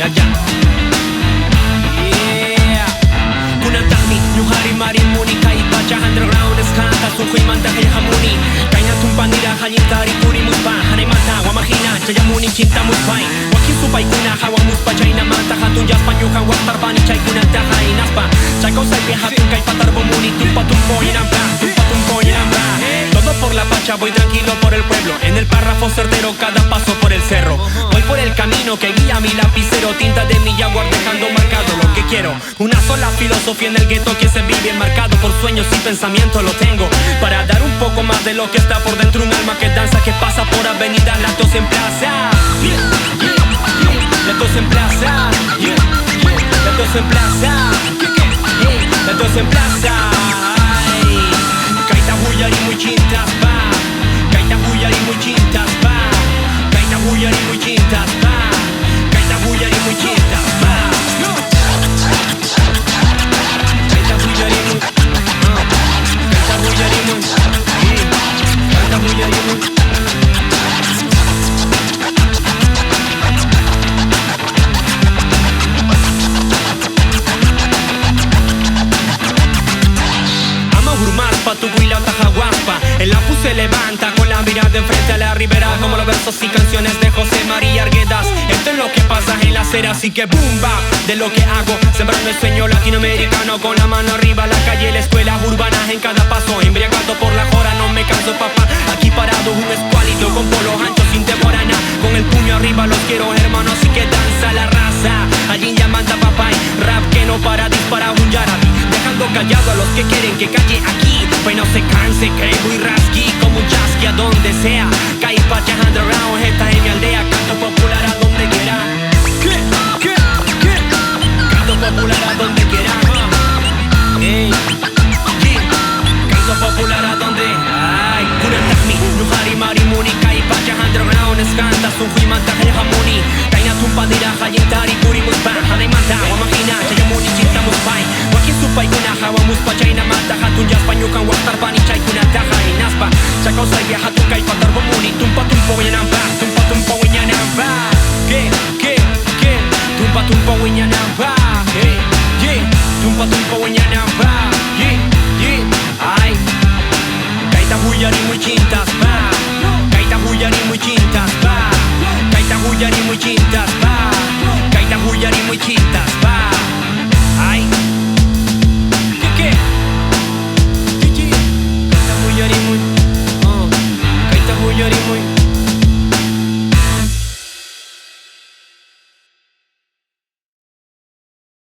ya. Yeah. Kunatami, nyuhari marimuni kai pacha underground skanta suhui manta kaya hamuni. Kaina tumpanira hanyintari puri muspa. Hanay mata wamahina chayamuni cinta muspai. Wakin supai kuna hawa muspa chayna mata hatun jaspanyukan waktar pani chay kunata hai naspa. Chay kausay pihatun kay patarbomuni tumpa tumpo inampa. Todo por la pacha, voy tranquilo por el pueblo. En el párrafo certero, cada paso por el cerro. Voy por el camino que guía mi lapicero. Tinta de mi jaguar dejando marcado lo que quiero. Una sola filosofía en el gueto que se vive marcado por sueños y pensamientos. Lo tengo para dar un poco más de lo que está por dentro. Un alma que danza, que pasa por avenida Latos en plaza. Latos en plaza. Latos en plaza. Latos en plaza. Kaita huyari muy chintas pa. Kaita huyari muy chintas pa. Kaita huyari muy chintas pa. Kaita huyari muy chintas pa. Kaita huyari muy. Kaita huyari muy. Kaita huyari muy. Tu huila tajaguaspa. El apu se levanta con la mirada enfrente a la ribera, como los versos y canciones de José María Arguedas. Esto es lo que pasa en la acera, así que bumba de lo que hago, sembrando el sueño latinoamericano con la mano arriba, la calle, la escuela urbana en cada paso, embriagado por la jora, no me canso papá. Aquí parado un escualito con polos anchos sin temor a nada, con el puño arriba los quiero hermanos, así que danza la raza. Allí ya manda papá y rap que no para, dispara un yarabi, dejando callado a los que quieren que calle aquí. Pues no se canse, que muy rasqui como un chasqui a donde sea. Caí pacha underground, esta es mi aldea. Canto popular a donde quiera. ¿Qué? Canto popular a donde quiera. Ey, canto popular a donde. Ay, kunatami, nuhari marimuni. Caí pacha underground, skanta suhui manta kaya hamuni. Kaina tumpanira hayintari puri muspa. Hanay manta wamahina chayamuni cinta muspai. Wakin supai kuna hawa muspa chayna mata hatun jaspanyukan waktar pani chay kunata hai naspa. Chakausay viahatun kay patarbomuni. Tumpa tumpo winampa. Tumpa tumpo winyanampa.